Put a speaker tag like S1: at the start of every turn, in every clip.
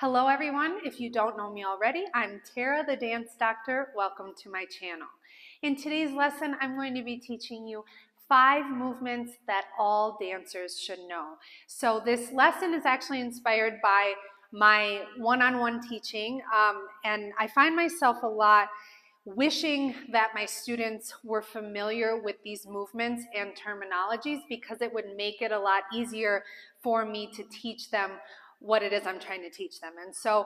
S1: Hello everyone, if you don't know me already, I'm Tara the Dance Doctor. Welcome to my channel. In today's lesson, I'm going to be teaching you 5 movements that all dancers should know. So this lesson is actually inspired by my one-on-one teaching, and I find myself a lot wishing that my students were familiar with these movements and terminologies because it would make it a lot easier for me to teach them what it is I'm trying to teach them. And so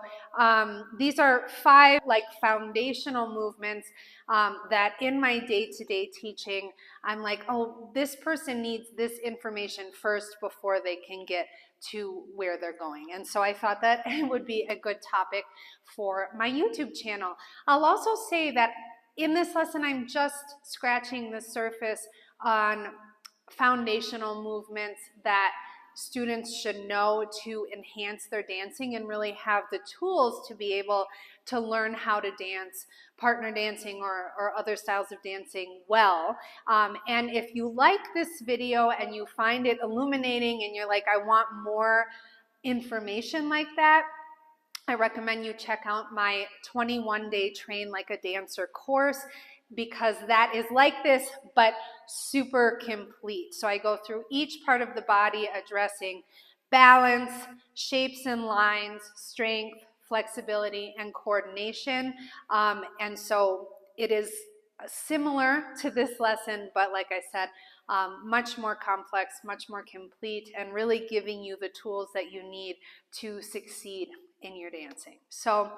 S1: these are 5 foundational movements that in my day-to-day teaching, I'm like, oh, this person needs this information first before they can get to where they're going. And so I thought that it would be a good topic for my YouTube channel. I'll also say that in this lesson, I'm just scratching the surface on foundational movements that students should know to enhance their dancing and really have the tools to be able to learn how to dance, partner dancing or other styles of dancing well. And if you like this video and you find it illuminating and you're like, I want more information like that, I recommend you check out my 21-day Train Like a Dancer course, because that is like this, but super complete. So I go through each part of the body addressing balance, shapes and lines, strength, flexibility, and coordination. And so it is similar to this lesson, but like I said, much more complex, much more complete, and really giving you the tools that you need to succeed in your dancing. So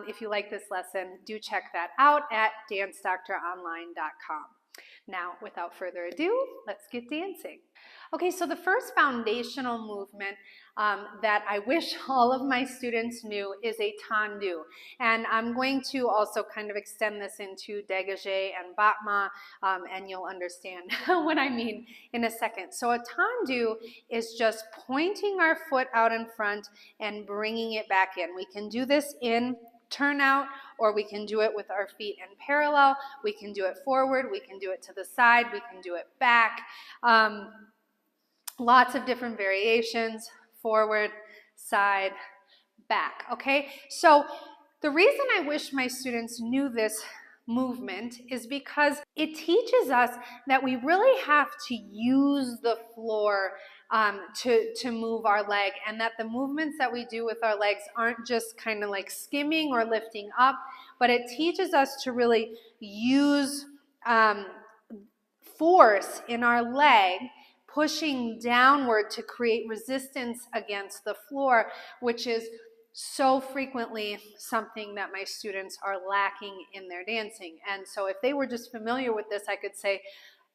S1: if you like this lesson, do check that out at dancedoctoronline.com. Now, without further ado, let's get dancing. Okay, so the first foundational movement that I wish all of my students knew is a tendu. And I'm going to also kind of extend this into dégagé and battement, and you'll understand what I mean in a second. So a tendu is just pointing our foot out in front and bringing it back in. We can do this in turnout, or we can do it with our feet in parallel. We can do it forward, we can do it to the side, we can do it back. Lots of different variations: forward, side, back. Okay, so the reason I wish my students knew this movement is because it teaches us that we really have to use the floor to move our leg, and that the movements that we do with our legs aren't just kind of like skimming or lifting up, but it teaches us to really use force in our leg, pushing downward to create resistance against the floor, which is so frequently something that my students are lacking in their dancing. And so if they were just familiar with this, I could say,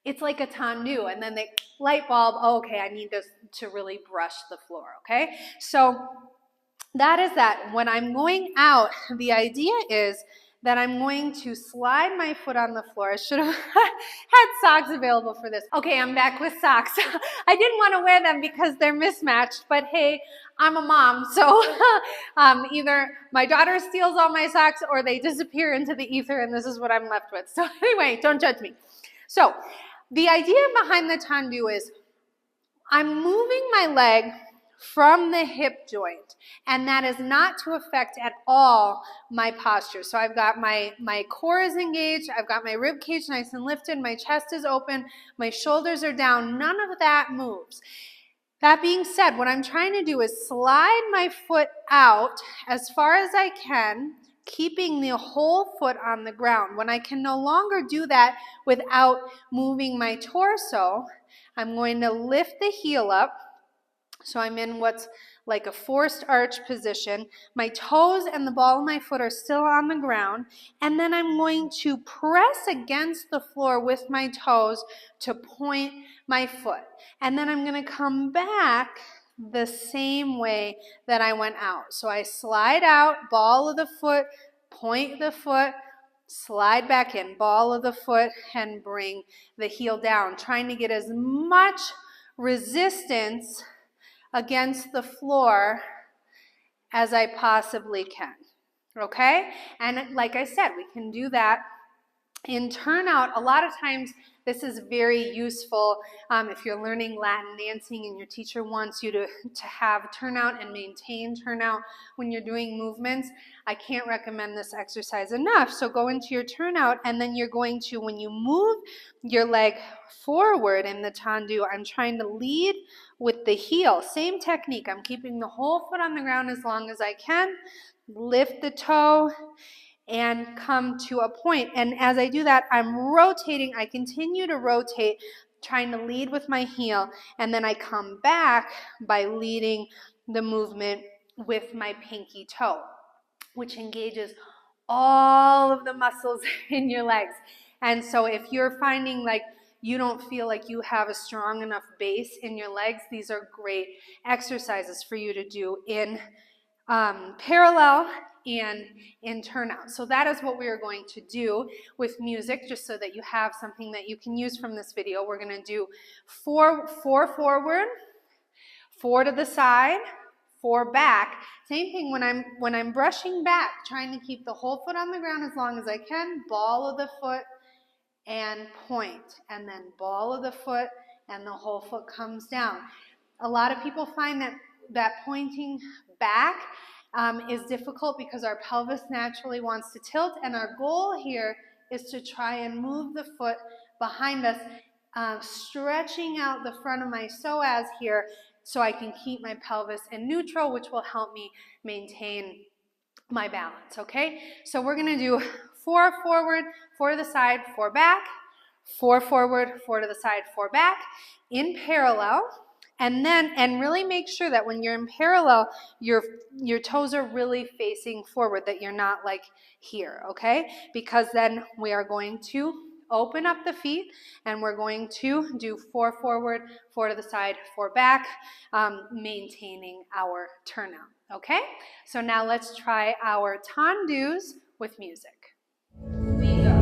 S1: it's like a tendu, and then they light bulb, oh, okay, I need this to really brush the floor, okay? So that is that. When I'm going out, the idea is that I'm going to slide my foot on the floor. I should have had socks available for this. Okay, I'm back with socks. I didn't want to wear them because they're mismatched, but hey, I'm a mom, so either my daughter steals all my socks or they disappear into the ether, and this is what I'm left with. So anyway, don't judge me. So the idea behind the tendu is I'm moving my leg from the hip joint, and that is not to affect at all my posture. So I've got my core is engaged, I've got my rib cage nice and lifted, my chest is open, my shoulders are down, none of that moves. That being said, what I'm trying to do is slide my foot out as far as I can, keeping the whole foot on the ground. When I can no longer do that without moving my torso, I'm going to lift the heel up. So I'm in what's like a forced arch position. My toes and the ball of my foot are still on the ground. And then I'm going to press against the floor with my toes to point my foot. And then I'm going to come back the same way that I went out. So I slide out, ball of the foot, point the foot, slide back in, ball of the foot, and bring the heel down, trying to get as much resistance against the floor as I possibly can, okay? And like I said, we can do that In turnout, a lot of times this is very useful if you're learning Latin dancing and your teacher wants you to have turnout and maintain turnout when you're doing movements. I can't recommend this exercise enough. So go into your turnout, and then you're going to, when you move your leg forward in the tendu, I'm trying to lead with the heel. Same technique. I'm keeping the whole foot on the ground as long as I can. Lift the toe and come to a point. And as I do that, I'm rotating. I continue to rotate, trying to lead with my heel, and then I come back by leading the movement with my pinky toe, which engages all of the muscles in your legs. And so if you're finding like you don't feel like you have a strong enough base in your legs, these are great exercises for you to do in parallel and in turnout. So that is what we are going to do with music, just so that you have something that you can use from this video. We're going to do four forward, 4 to the side, 4 back. Same thing when I'm brushing back, trying to keep the whole foot on the ground as long as I can, ball of the foot and point, and then ball of the foot and the whole foot comes down. A lot of people find that pointing back is difficult because our pelvis naturally wants to tilt, and our goal here is to try and move the foot behind us, stretching out the front of my psoas here so I can keep my pelvis in neutral, which will help me maintain my balance, okay? So we're gonna do 4 forward, 4 to the side, 4 back, 4 forward, 4 to the side, 4 back, in parallel. And really make sure that when you're in parallel, your toes are really facing forward, that you're not like here, okay? Because then we are going to open up the feet, and we're going to do 4 forward, 4 to the side, 4 back, maintaining our turnout, okay? So now let's try our tendus with music. We go.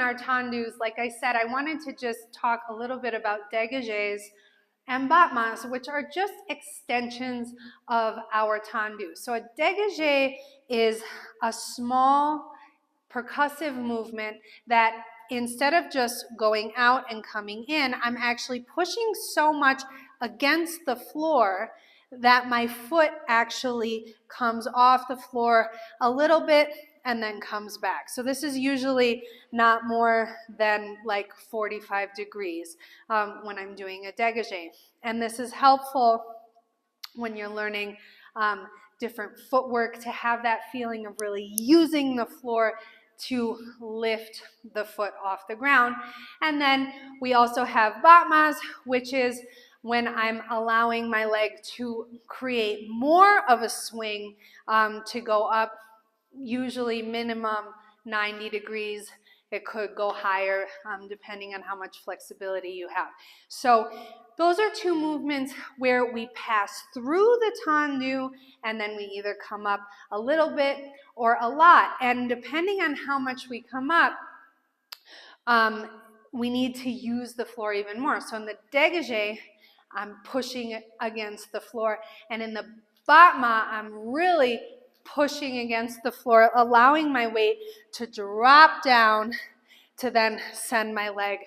S1: Our tendus, like I said, I wanted to just talk a little bit about dégagés and battements, which are just extensions of our tendu. So a dégagé is a small percussive movement that instead of just going out and coming in, I'm actually pushing so much against the floor that my foot actually comes off the floor a little bit and then comes back. So this is usually not more than like 45 degrees when I'm doing a dégagé. And this is helpful when you're learning different footwork, to have that feeling of really using the floor to lift the foot off the ground. And then we also have battements, which is when I'm allowing my leg to create more of a swing to go up usually minimum 90 degrees. It could go higher depending on how much flexibility you have. So those are two movements where we pass through the tendu and then we either come up a little bit or a lot. And depending on how much we come up, we need to use the floor even more. So in the dégagé, I'm pushing against the floor. And in the battement, I'm really pushing against the floor, allowing my weight to drop down to then send my leg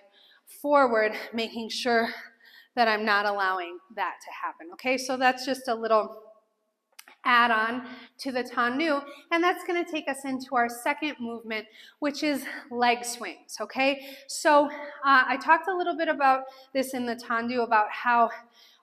S1: forward, making sure that I'm not allowing that to happen. Okay, so that's just a little add-on to the tendu, and that's going to take us into our second movement, which is leg swings. Okay, so I talked a little bit about this in the tendu, about how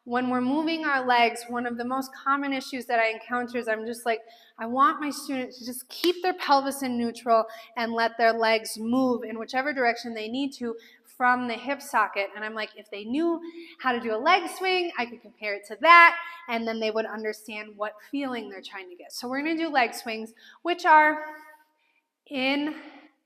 S1: when we're moving our legs, one of the most common issues that I encounter is I'm just like, I want my students to just keep their pelvis in neutral and let their legs move in whichever direction they need to from the hip socket. And I'm like, if they knew how to do a leg swing, I could compare it to that, and then they would understand what feeling they're trying to get. So we're going to do leg swings, which are in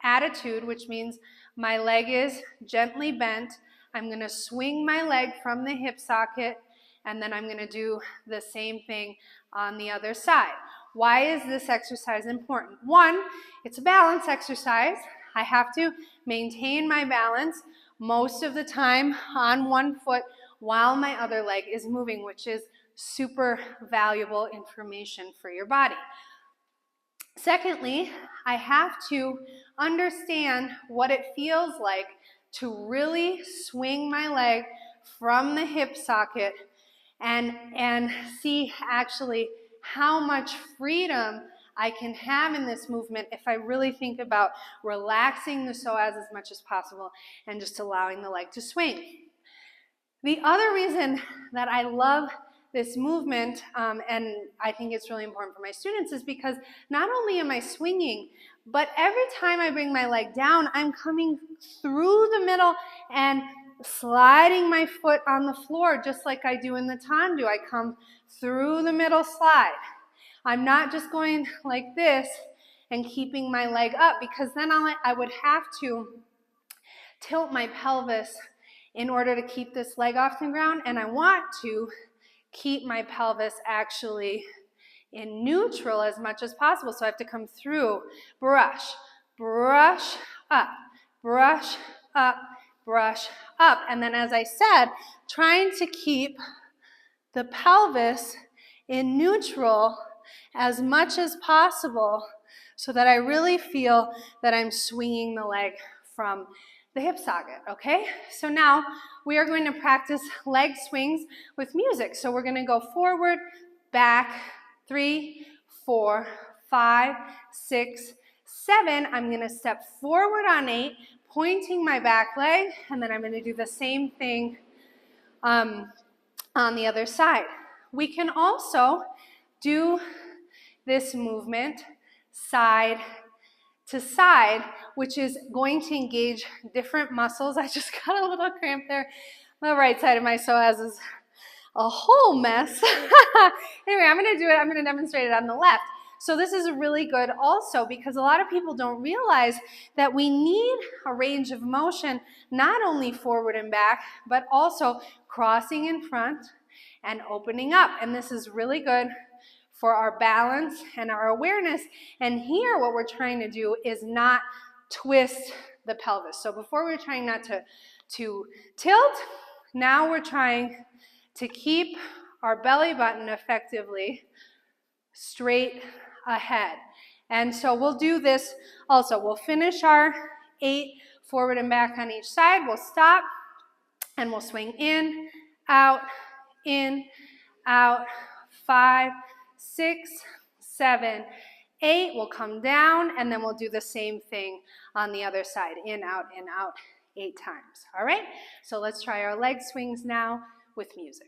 S1: attitude, which means my leg is gently bent. I'm going to swing my leg from the hip socket, and then I'm going to do the same thing on the other side. Why is this exercise important? One, it's a balance exercise. I have to maintain my balance most of the time on one foot while my other leg is moving, which is super valuable information for your body. Secondly, I have to understand what it feels like to really swing my leg from the hip socket and see actually how much freedom I can have in this movement if I really think about relaxing the psoas as much as possible and just allowing the leg to swing. The other reason that I love this movement, and I think it's really important for my students, is because not only am I swinging, but every time I bring my leg down, I'm coming through the middle and sliding my foot on the floor just like I do in the tendu. I come through the middle slide. I'm not just going like this and keeping my leg up, because then I would have to tilt my pelvis in order to keep this leg off the ground, and I want to keep my pelvis actually in neutral as much as possible. So I have to come through, brush, brush up, brush up, brush up. And then, as I said, trying to keep the pelvis in neutral as much as possible so that I really feel that I'm swinging the leg from the hip socket, okay? So now we are going to practice leg swings with music. So we're going to go forward, back, 3, 4, 5, 6, 7. I'm going to step forward on 8, pointing my back leg, and then I'm going to do the same thing on the other side. We can also do this movement side to side, which is going to engage different muscles. I just got a little cramp there. The right side of my psoas is a whole mess. Anyway, I'm going to do it. I'm going to demonstrate it on the left. So this is really good also because a lot of people don't realize that we need a range of motion, not only forward and back, but also crossing in front and opening up. And this is really good for our balance and our awareness. And here what we're trying to do is not twist the pelvis. So before we were trying not to tilt, now we're trying to keep our belly button effectively straight ahead. And so we'll do this also. We'll finish our 8 forward and back on each side. We'll stop and we'll swing in, out, 5, 6, 7, 8. We'll come down and then we'll do the same thing on the other side. In, out, 8 times. All right? So let's try our leg swings now with music.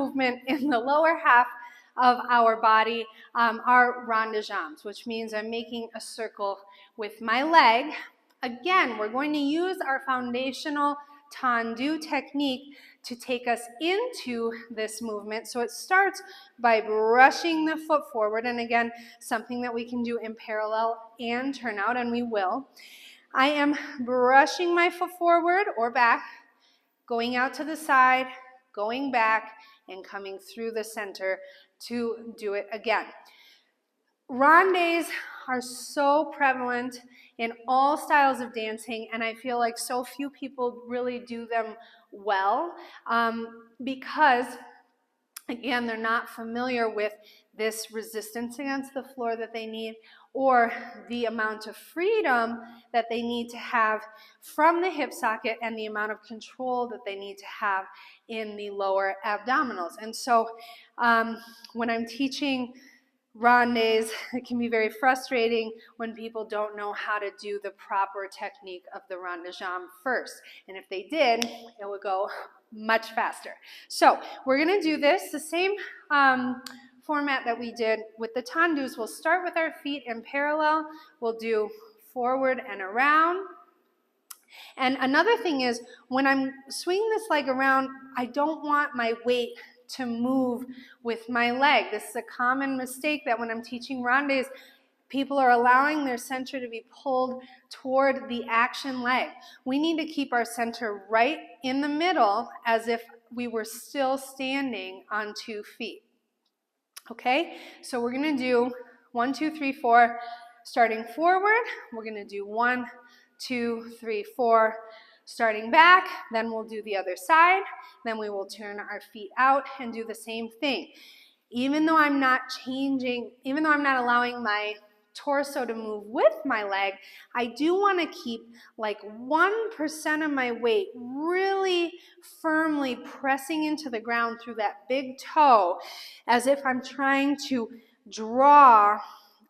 S1: movement in the lower half of our body are rond de jambes, which means I'm making a circle with my leg. Again, we're going to use our foundational Tendu technique to take us into this movement. So it starts by brushing the foot forward, and again, something that we can do in parallel and turn out, and we will. I am brushing my foot forward or back, going out to the side, going back, and coming through the center to do it again. Rondes are so prevalent in all styles of dancing, and I feel like so few people really do them well because, again, they're not familiar with this resistance against the floor that they need, or the amount of freedom that they need to have from the hip socket and the amount of control that they need to have in the lower abdominals. And so when I'm teaching rondes, it can be very frustrating when people don't know how to do the proper technique of the rond de jambe first. And if they did, it would go much faster. So we're going to do this the same format that we did with the tendus. We'll start with our feet in parallel. We'll do forward and around. And another thing is, when I'm swinging this leg around, I don't want my weight to move with my leg. This is a common mistake that when I'm teaching rondes, people are allowing their center to be pulled toward the action leg. We need to keep our center right in the middle as if we were still standing on 2 feet. Okay, so we're going to do 1, 2, 3, 4. Starting forward, we're going to do 1, 2, 3, 4. Starting back, then we'll do the other side. Then we will turn our feet out and do the same thing. Even though I'm not allowing my torso to move with my leg, I do want to keep like 1% of my weight really firmly pressing into the ground through that big toe, as if I'm trying to draw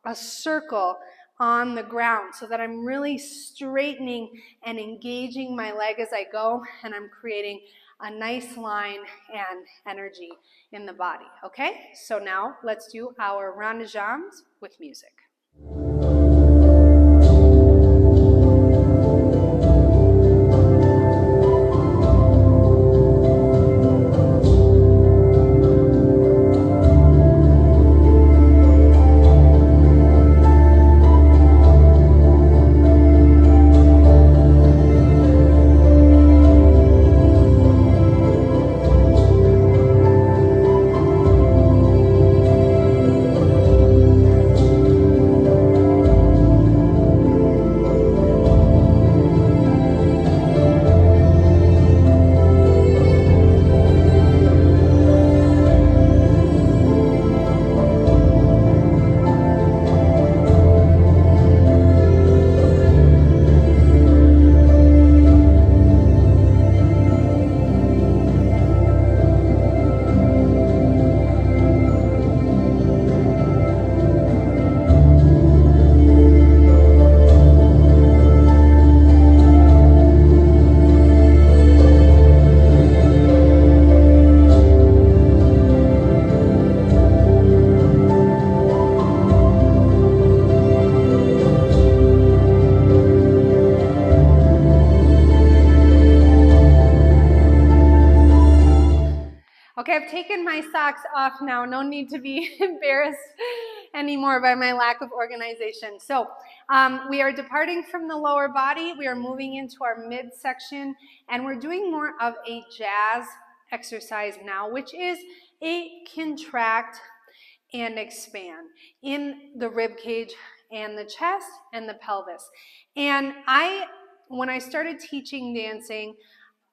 S1: a circle on the ground, so that I'm really straightening and engaging my leg as I go, and I'm creating a nice line and energy in the body. Okay, so now let's do our rond de jambes with music. Okay, I've taken my socks off now. No need to be embarrassed anymore by my lack of organization. So we are departing from the lower body. We are moving into our midsection, and we're doing more of a jazz exercise now, which is a contract and expand in the rib cage and the chest and the pelvis. And when I started teaching dancing,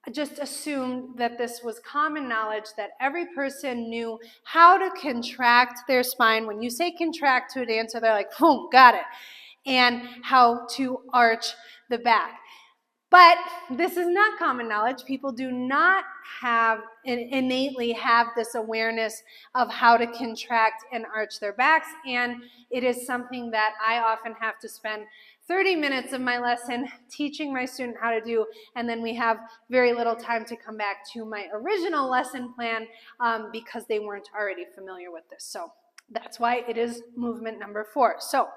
S1: I just assumed that this was common knowledge, that every person knew how to contract their spine. When you say contract to a dancer, they're like, boom, got it. And how to arch the back. But this is not common knowledge. People do not innately have this awareness of how to contract and arch their backs, and it is something that I often have to spend 30 minutes of my lesson teaching my student how to do, and then we have very little time to come back to my original lesson plan because they weren't already familiar with this. So that's why it is movement number 4. So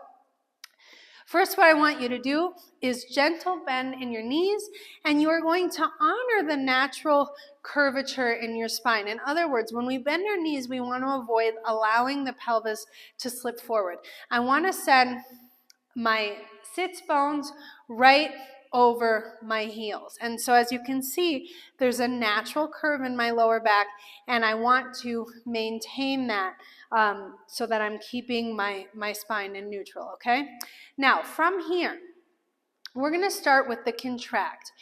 S1: first, what I want you to do is gentle bend in your knees, and you are going to honor the natural curvature in your spine. In other words, when we bend our knees, we want to avoid allowing the pelvis to slip forward. I want to send my sits bones right over my heels. And so as you can see, there's a natural curve in my lower back, and I want to maintain that so that I'm keeping my spine in neutral, okay? Now, from here, we're going to start with the contract.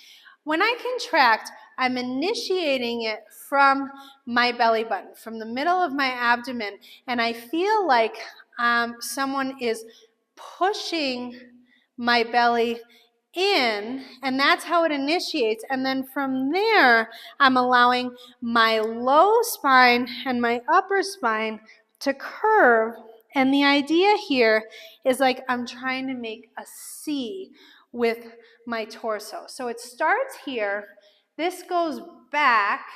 S1: When I contract, I'm initiating it from my belly button, from the middle of my abdomen, and I feel like someone is pushing my belly in, and that's how it initiates. And then from there, I'm allowing my low spine and my upper spine to curve. And the idea here is like I'm trying to make a C with my torso. So it starts here, this goes back,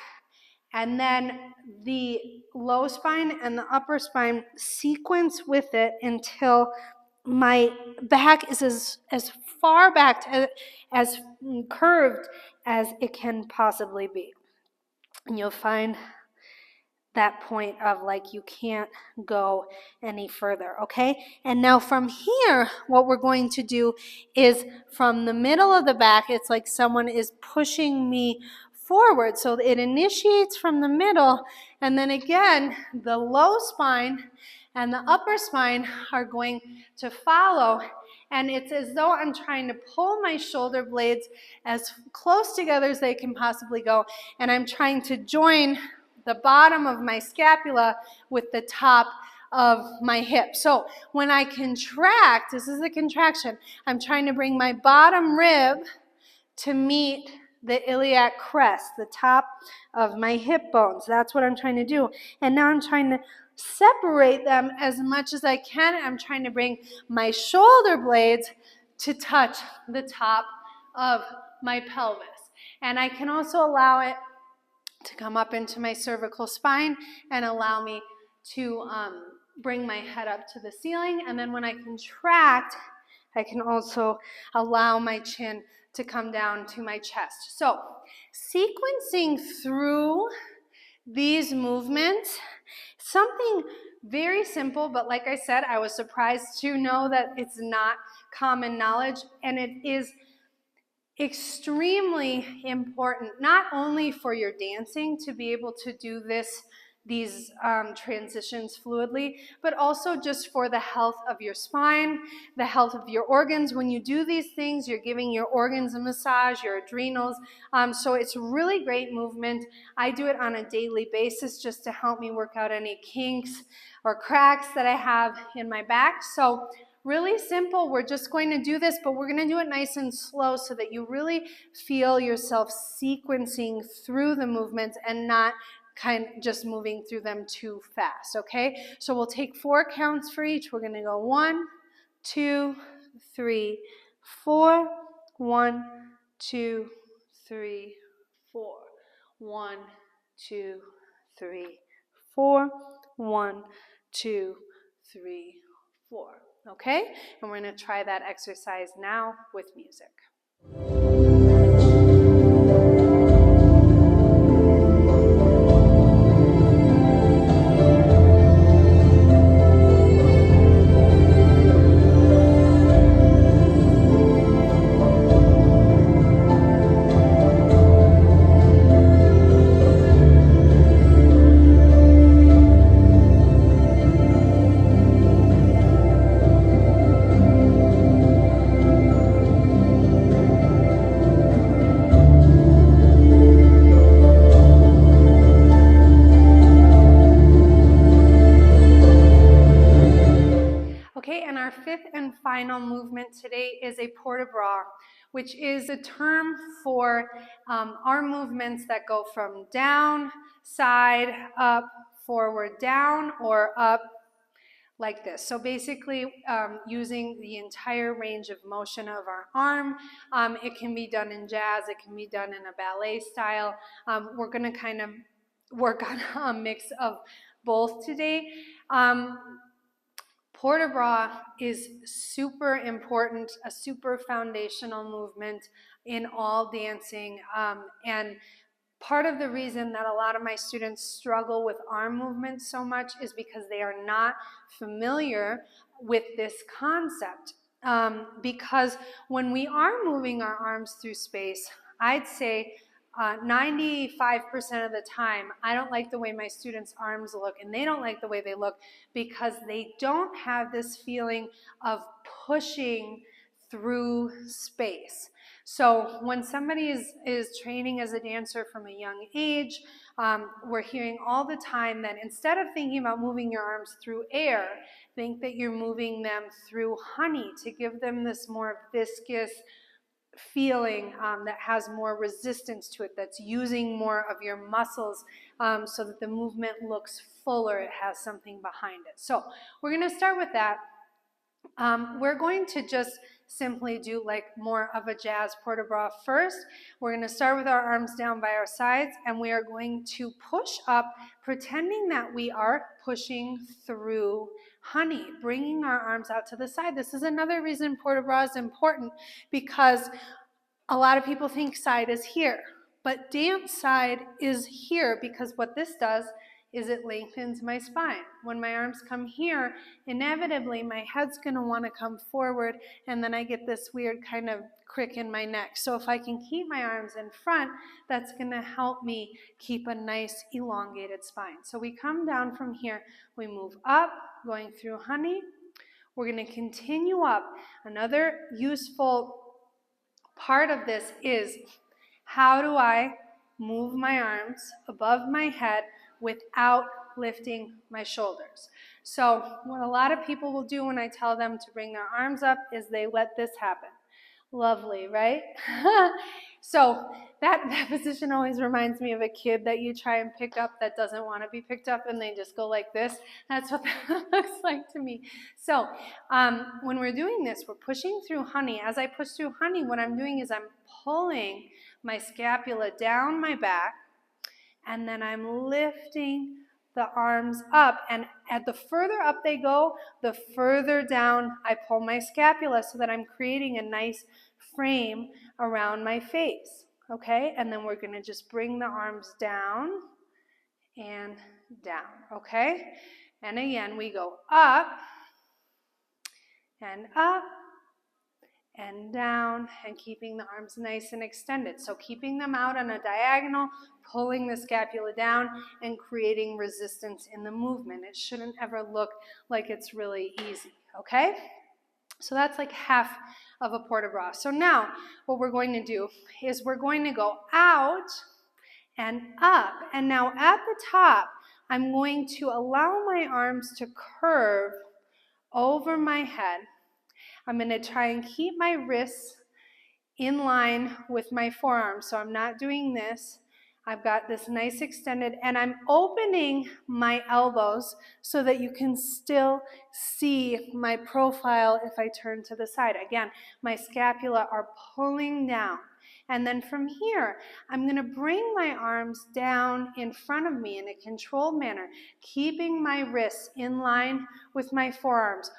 S1: and then the low spine and the upper spine sequence with it until my back is as far back, as curved as it can possibly be. And you'll find that point of like you can't go any further, okay? And now from here, what we're going to do is from the middle of the back, it's like someone is pushing me forward. So it initiates from the middle, and then again, the low spine and the upper spine are going to follow. And it's as though I'm trying to pull my shoulder blades as close together as they can possibly go, and I'm trying to join the bottom of my scapula with the top of my hip. So when I contract, this is a contraction, I'm trying to bring my bottom rib to meet the iliac crest, the top of my hip bones. That's what I'm trying to do. And now I'm trying to separate them as much as I can. I'm trying to bring my shoulder blades to touch the top of my pelvis. And I can also allow it to come up into my cervical spine and allow me to bring my head up to the ceiling. And then when I contract, I can also allow my chin to come down to my chest. So sequencing through these movements, something very simple, but like I said, I was surprised to know that it's not common knowledge, and it is extremely important, not only for your dancing to be able to do these transitions fluidly, but also just for the health of your spine, the health of your organs. When you do these things, you're giving your organs a massage, your adrenals. So it's really great movement. I do it on a daily basis just to help me work out any kinks or cracks that I have in my back. So really simple. We're just going to do this, but we're going to do it nice and slow so that you really feel yourself sequencing through the movements and not kind of just moving through them too fast, okay? So we'll take 4 counts for each. We're going to go 1, 2, 3, 4. 1, 2, 3, 4. 1, 2, 3, 4. 1, 2, 3, 4. Okay? And we're going to try that exercise now with music. Our 5th and final movement today is a port de bras, which is a term for our movements that go from down, side, up, forward, down, or up, like this. So basically using the entire range of motion of our arm. It can be done in jazz, it can be done in a ballet style. We're going to kind of work on a mix of both today. Port de bras is super important, a super foundational movement in all dancing, and part of the reason that a lot of my students struggle with arm movements so much is because they are not familiar with this concept. Because when we are moving our arms through space, I'd say 95% of the time, I don't like the way my students' arms look, and they don't like the way they look because they don't have this feeling of pushing through space. So when somebody is training as a dancer from a young age, we're hearing all the time that instead of thinking about moving your arms through air, think that you're moving them through honey to give them this more viscous feeling that has more resistance to it, that's using more of your muscles so that the movement looks fuller, it has something behind it. So we're going to start with that. We're going to just simply do like more of a jazz port de bras first. We're going to start with our arms down by our sides, and we are going to push up, pretending that we are pushing through honey, bringing our arms out to the side. This is another reason port de bras is important, because a lot of people think side is here, but dance side is here, because what this does is it lengthens my spine. When my arms come here, inevitably my head's going to want to come forward, and then I get this weird kind of crick in my neck. So if I can keep my arms in front, that's going to help me keep a nice elongated spine. So we come down from here, we move up, going through honey. We're going to continue up. Another useful part of this is, how do I move my arms above my head without lifting my shoulders? So what a lot of people will do when I tell them to bring their arms up is they let this happen. Lovely, right? So that position always reminds me of a kid that you try and pick up that doesn't want to be picked up, and they just go like this. That's what that looks like to me. So when we're doing this, we're pushing through honey. As I push through honey, what I'm doing is I'm pulling my scapula down my back, and then I'm lifting the arms up, and at the further up they go, the further down I pull my scapula, so that I'm creating a nice frame around my face, okay? And then we're going to just bring the arms down and down, okay? And again, we go up and up and down, and keeping the arms nice and extended. So keeping them out on a diagonal, pulling the scapula down, and creating resistance in the movement. It shouldn't ever look like it's really easy, okay? So that's like half of a port de bras. So now what we're going to do is we're going to go out and up. And now at the top, I'm going to allow my arms to curve over my head. I'm going to try and keep my wrists in line with my forearms. So I'm not doing this. I've got this nice extended, and I'm opening my elbows so that you can still see my profile if I turn to the side. Again, my scapula are pulling down. And then from here, I'm going to bring my arms down in front of me in a controlled manner, keeping my wrists in line with my forearms,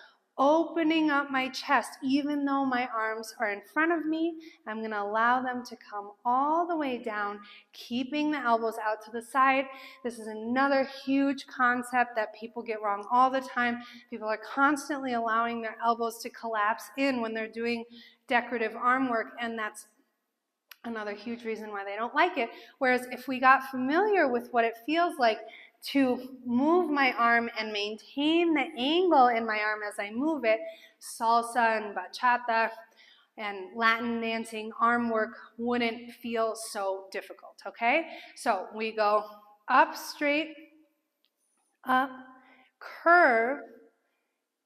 S1: opening up my chest. Even though my arms are in front of me, I'm going to allow them to come all the way down, keeping the elbows out to the side. This is another huge concept that people get wrong all the time. People are constantly allowing their elbows to collapse in when they're doing decorative arm work, and that's another huge reason why they don't like it. Whereas if we got familiar with what it feels like to move my arm and maintain the angle in my arm as I move it, salsa and bachata and Latin dancing arm work wouldn't feel so difficult, okay? So we go up straight, up, curve,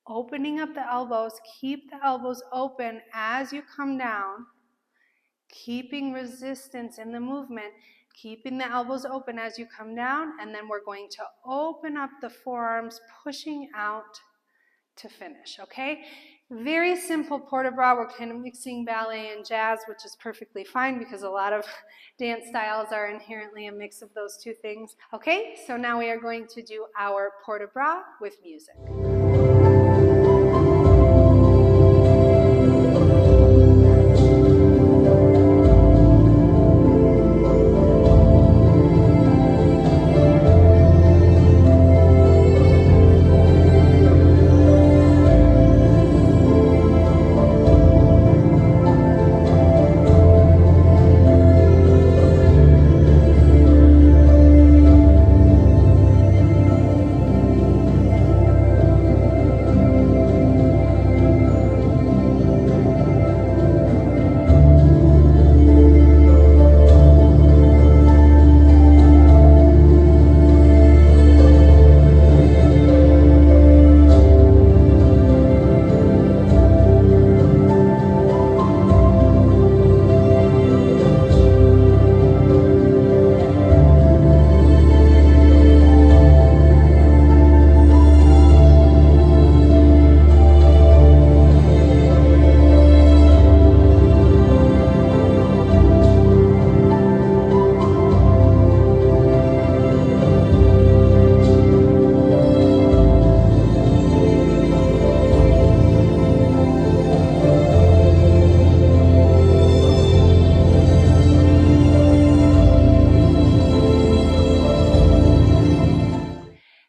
S1: opening up the elbows, keep the elbows open as you come down, keeping resistance in the movement, keeping the elbows open as you come down, and then we're going to open up the forearms, pushing out to finish, okay? Very simple port de bras. We're kind of mixing ballet and jazz, which is perfectly fine because a lot of dance styles are inherently a mix of those two things. Okay, so now we are going to do our port de bras with music.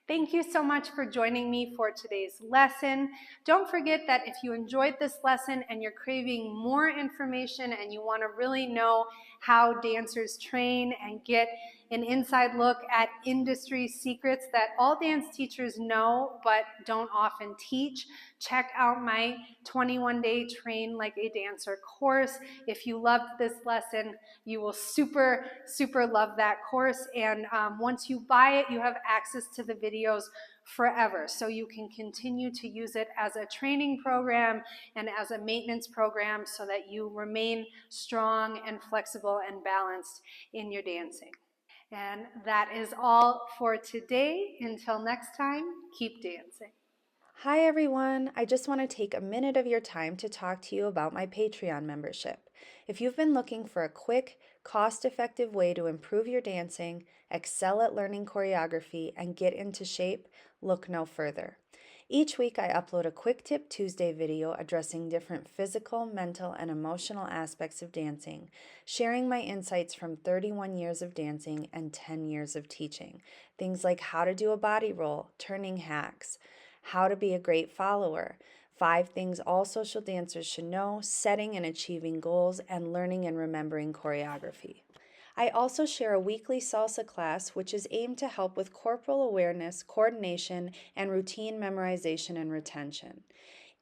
S1: Thank you so much for joining me for today's lesson. Don't forget that if you enjoyed this lesson and you're craving more information and you want to really know how dancers train and get an inside look at industry secrets that all dance teachers know but don't often teach, check out my 21-day Train Like a Dancer course. If you loved this lesson, you will super love that course, and once you buy it, you have access to the videos forever, so you can continue to use it as a training program and as a maintenance program so that you remain strong and flexible and balanced in your dancing. And that is all for today. Until next time, keep dancing.
S2: Hi everyone, I just want to take a minute of your time to talk to you about my Patreon membership. If you've been looking for a quick, cost-effective way to improve your dancing, excel at learning choreography, and get into shape, look no further. Each week I upload a Quick Tip Tuesday video addressing different physical, mental, and emotional aspects of dancing, sharing my insights from 31 years of dancing and 10 years of teaching. Things like how to do a body roll, turning hacks, how to be a great follower, 5 things all social dancers should know, setting and achieving goals, and learning and remembering choreography. I also share a weekly salsa class, which is aimed to help with corporal awareness, coordination, and routine memorization and retention.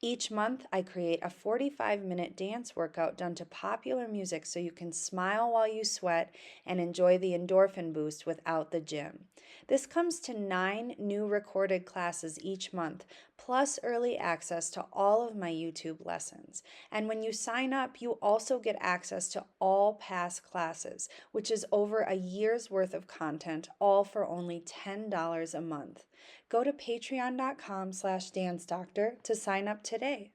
S2: Each month, I create a 45-minute dance workout done to popular music so you can smile while you sweat and enjoy the endorphin boost without the gym. This comes to 9 new recorded classes each month, plus early access to all of my YouTube lessons. And when you sign up, you also get access to all past classes, which is over a year's worth of content, all for only $10 a month. Go to patreon.com/dancedoctor to sign up today.